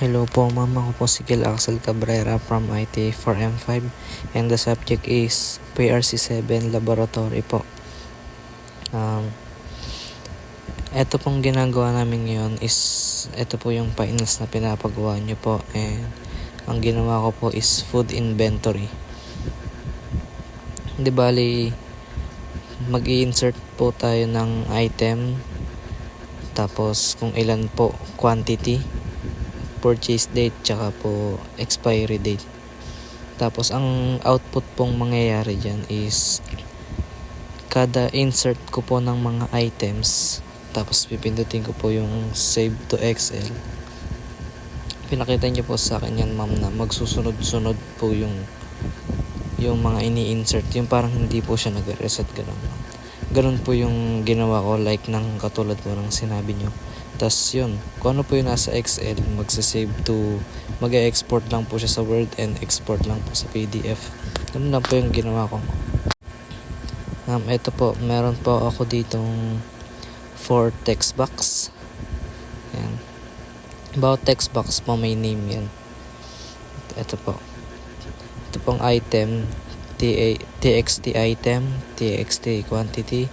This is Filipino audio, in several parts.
Hello po ma'am, ako po si Gil Axel Cabrera from IT 4M5 and the subject is PRC7 Laboratory po. Ito pong ginagawa namin ngayon is ito po yung finals na pinapagawa nyo po, and ang ginawa ko po is food inventory. Di bali, mag-i-insert po tayo ng item, tapos kung ilan po, quantity, purchase date, tsaka po expiry date. Tapos ang output pong mangyayari dyan is kada insert ko po ng mga items, tapos pipindutin ko po yung save to Excel. Pinakita niyo po sa akin yan ma'am na magsusunod-sunod po yung mga ini-insert, yung parang hindi po siya nag-reset, ganun po yung ginawa ko, like ng katulad po ng sinabi nyo. Tas yun, kung ano po yung nasa Excel, mag-e-export lang po siya sa Word and export lang po sa PDF. Ganun lang po yung ginawa ko. Ito po, meron po ako ditong 4 text box. Ayan. About text box po, may name yan. Ito po. Ito pong item, TXT item, TXT quantity,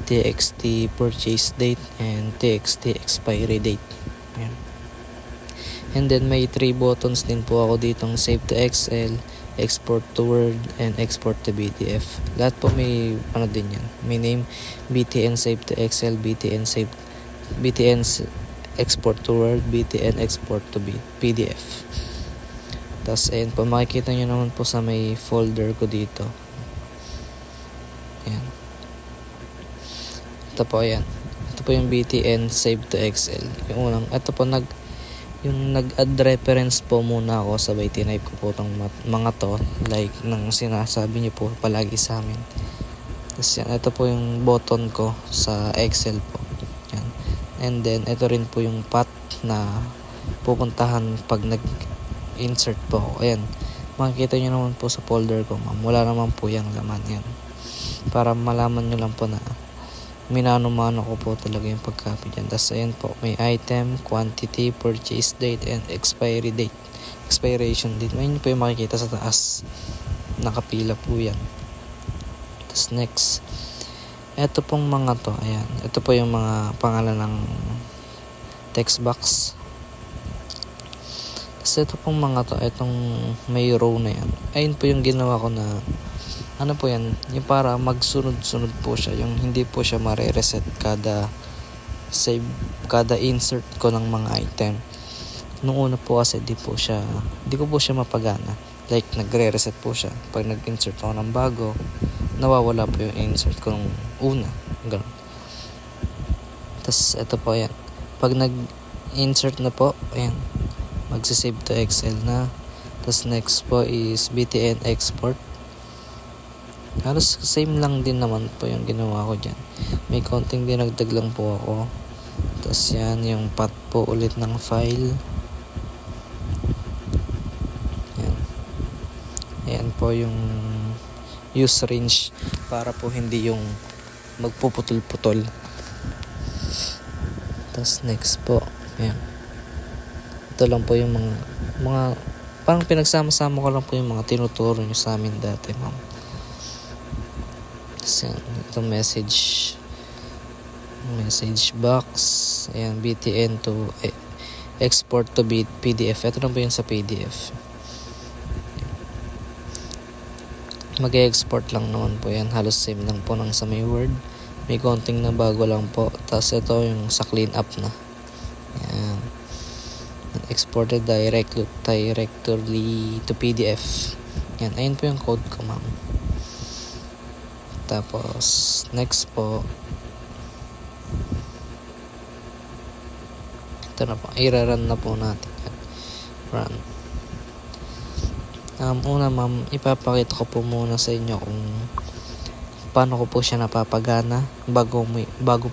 TXT purchase date, and TXT expiry date. Ayan. And then may 3 buttons din po ako ditong save to Excel, export to Word, and export to PDF. Lahat po may din yan. May name, BTN save to Excel, BTN export to Word, BTN export to PDF. Tapos ayan po, makikita nyo naman po sa may folder ko dito. Ayan. Ito po, ayan. Ito po yung BTN save to Excel. Yung unang, ito po nag-add reference po muna ako, sabay tinype ko po itong mga to, like nang sinasabi niyo po palagi sa amin. Tapos yan, ito po yung button ko sa Excel po. Yan. And then, ito rin po yung path na pupuntahan pag nag-insert po ako. Ayan. Makikita nyo naman po sa folder ko, ma'am. Wala naman po yung laman yan. Para malaman nyo lang po na minano-mano ko po talaga yung pagcopy dyan. Tapos ayan po, may item, quantity, purchase date, and expiry date. Expiration date. Ayun po yung makikita sa taas. Nakapila po yan. Tapos next, eto pong mga to, ayan. Ito po yung mga pangalan ng text box. Tapos ito pong mga to, itong may row na yan. Ayun po yung ginawa ko na ano po yan, yung para magsunod-sunod po siya, yung hindi po siya mare-reset kada insert ko ng mga item. Nung una po kasi di ko po siya mapagana, like nagre-reset po siya pag nag-insert ako ng bago, nawawala po yung insert ko nung una, ganun. Tapos ito po yan, pag nag-insert na po, ayan, magsisave to Excel na. Tapos next po is BTN export. Halos same lang din naman po yung ginawa ko dyan. May konting dinagdag lang po ako. Tapos yan, yung path po ulit ng file. Yan. Ayan po yung use range para po hindi yung magpuputol-putol. Tapos next po, ayan. Ito lang po yung mga parang pinagsama-sama ko lang po yung mga tinuturo nyo sa amin dati, ma'am. Yan, itong message box, ayan, BTN to export to PDF. Ito lang po yun sa PDF. Mag-export lang naman po yan, halos same lang po ng sa may Word. May konting na bago lang po. Tapos ito yung sa clean up na, ayan, exported directly to PDF. Yan, ayun po yung code ko, ma'am. Tapos next po, ito na po, i-run na po natin yan. Run. Una ma'am, ipapakita ko po muna sa inyo kung paano ko po siya napapagana bago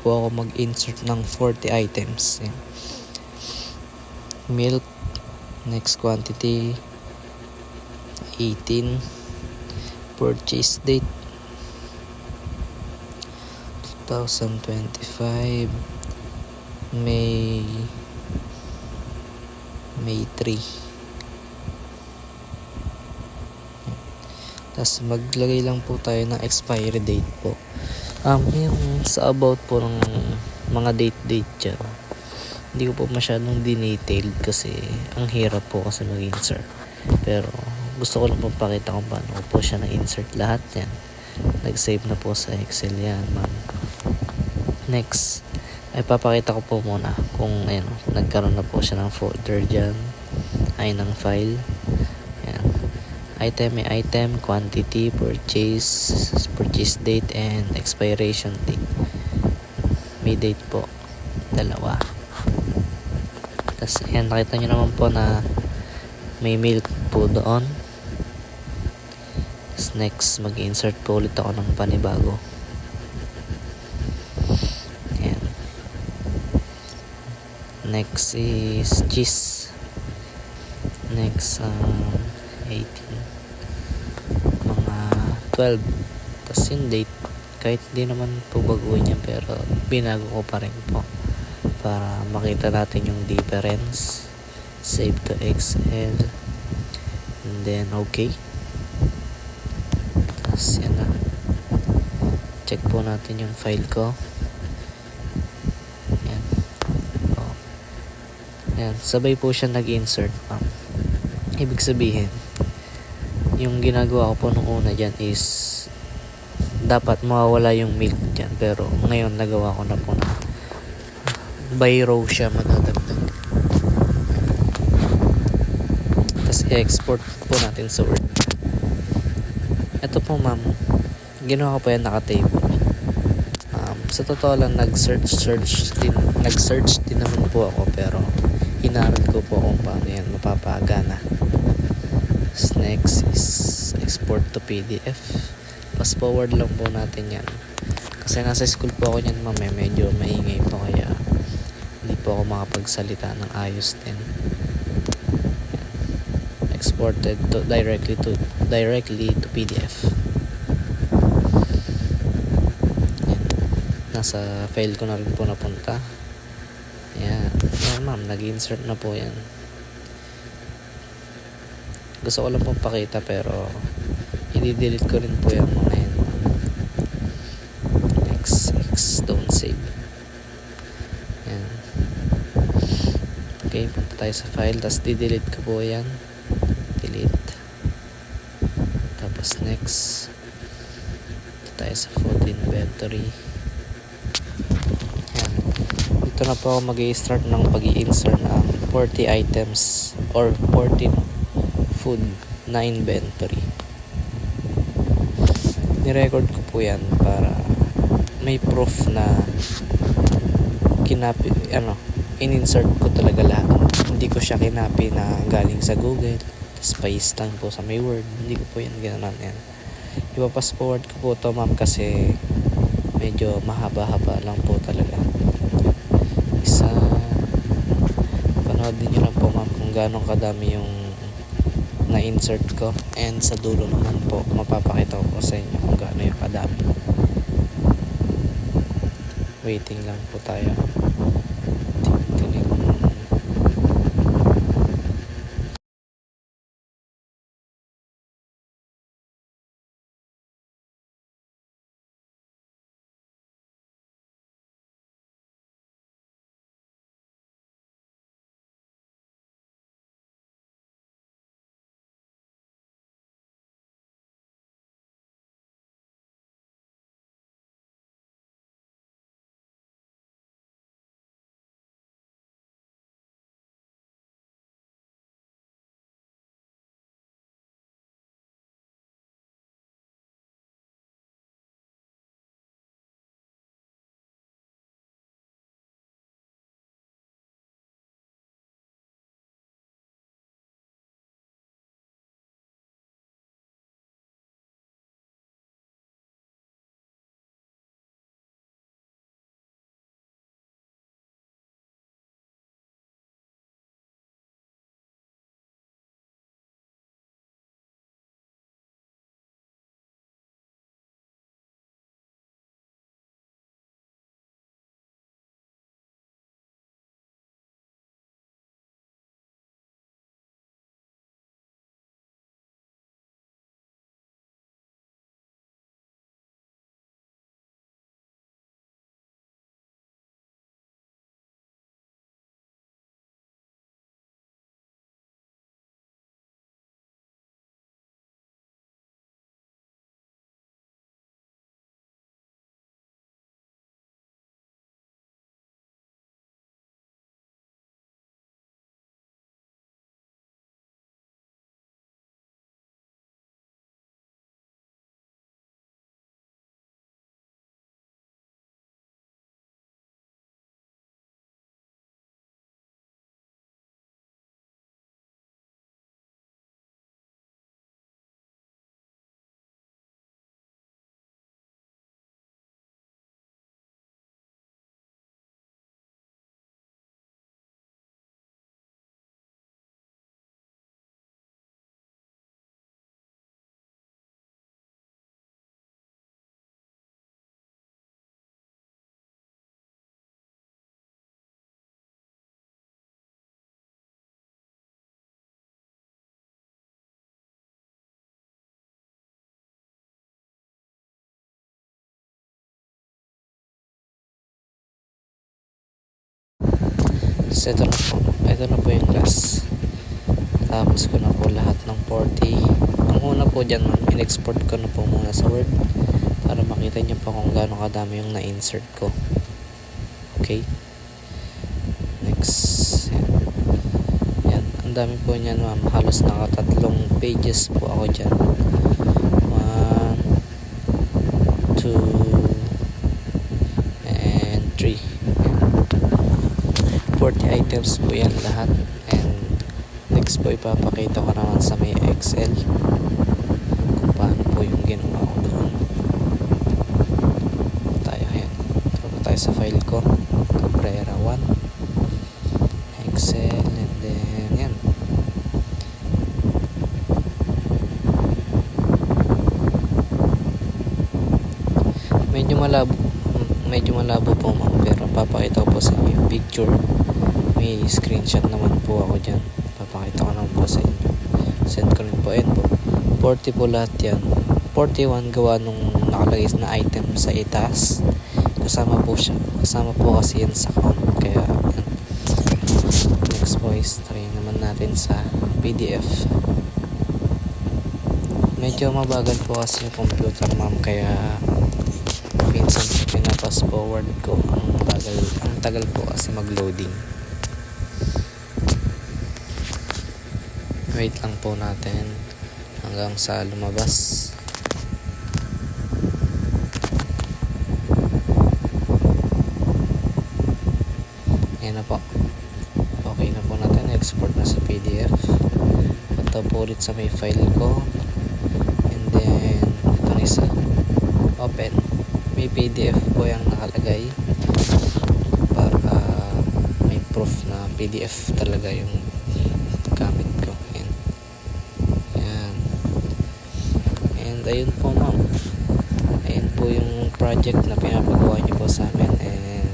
po ako mag-insert ng 40 items. Yan. Milk, next quantity 18, purchase date 2025 May 9, 2025. 2025 May May 3. Tapos maglagay lang po tayo ng expiry date po. Yung sa about po ng mga date dyan, hindi ko po masyadong detailed kasi ang hirap po kasi mag-insert. Pero gusto ko lang po pakita kung paano ko po siya na-insert lahat yan. Nag-save na po sa Excel yan, ma'am. Next, ay papakita ko po muna kung nagkaroon na po siya ng folder dyan, ay ng file. Ayan. Item, may item, quantity, purchase date, and expiration date. May date po, 2. Tapos ayan, nakita nyo naman po na may milk po doon. Tapos next, mag-insert po ulit ako ng panibago. Ayan. Next is cheese. Next, 18. Mga 12. Tapos yung date, kahit di naman po baguhin yan, pero binago ko pa rin po para makita natin yung difference. Save to Excel, and then okay. Tapos yan na, check po natin yung file ko. Yan. Yan, sabay po siya nag-insert, ma'am. Ibig sabihin, yung ginagawa ko po nung una dyan is dapat mawawala yung milk dyan, pero ngayon nagawa ko na po na by row siya madadagdag. Tapos i-export po natin sa Word. Ito po, ma'am, ginawa ko po yan naka-table. Sa totoo lang nag-search din naman po ako, pero inaral ko po kung paano yan mapapagana. Next is export to PDF. Fast forward lang po natin yan kasi nasa school po ako nyan, ma'am. Medyo maingay po kaya hindi po ako makapagsalita ng ayos din. Exported directly to PDF. Yan. Nasa file ko na rin po napunta. Yan, ma'am, nag-insert na po yan. Gusto ko lang pong pakita pero i-delete ko rin po yung mga yan. Next, don't save. Yan. Okay, punta tayo sa file, tapos di-delete ko po yan. Delete. Tapos next, punta tayo sa food inventory. Yan. Dito na po ako mag-i-start ng pag-i-insert ng 40 items or 14 food na inventory. Ni-record ko po yan para may proof na in-insert ko talaga lahat. Hindi ko siya kinapi na galing sa Google tapos paste lang po sa may Word. Hindi ko po yan ginanon yan. Ipa-fast forward ko po to, ma'am, kasi medyo mahaba-haba lang po talaga. Panoodin nyo lang po, ma'am, kung gaano kadami yung na-insert ko, and sa dulo naman po mapapakita ko po sa inyo kung gaano yung kadami. Waiting lang po tayo. ito na po. Ito na po yung last. Tapos ko na po lahat ng 40. Ang una po dyan, in-export ko na po muna sa Word para makita nyo po kung gaano kadami yung na-insert ko. Okay. Next. Yan. Ang dami po niyan, ma'am. Halos nakatatlong pages po ako dyan. 1, 2, and 3. 40 items po yan lahat. And next po ipapakita ko naman sa may Excel kung paano po yung ginawa ko doon. Tayo sa file ko, Cabrera 1 Excel, and then yan. Medyo malabo po ma'am, pero papakita ko po sa inyo yung picture. May screenshot naman po ako dyan, papakita ko naman po sa inyo. Send ko rin po. Ayan po, 40 po lahat yan. 41 gawa nung nakalagay na item sa itaas. Kasama po siya. Kasama po kasi yan sa count. Kaya yan. Next po is try naman natin sa PDF. Medyo mabagal po kasi yung computer ma'am, kaya minsan pinapass forward ko. Ang tagal po kasi mag-loading. Wait lang po natin hanggang sa lumabas. Ayan na po. Okay na po natin. Export na sa PDF. Punta po ulit sa may file ko. And then, ito na isa. Open. May PDF po yung nakalagay. Para may proof na PDF talaga yung gamit ko. Ayan. Ayan. And ayun po ma'am. Ayan po yung project na pinapagawa niyo po sa amin. And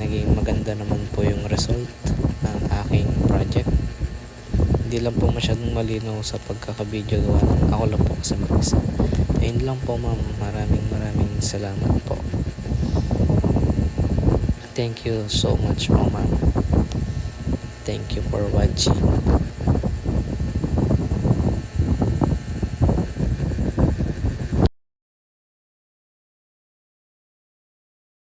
naging maganda naman po yung result ng aking project. Hindi lang po masyadong malinaw sa pagkakabideo gawa ng ako lang po kasi mag-isa. Ayun lang po ma'am, maraming salamat po. Thank you so much po ma'am. Thank you for watching.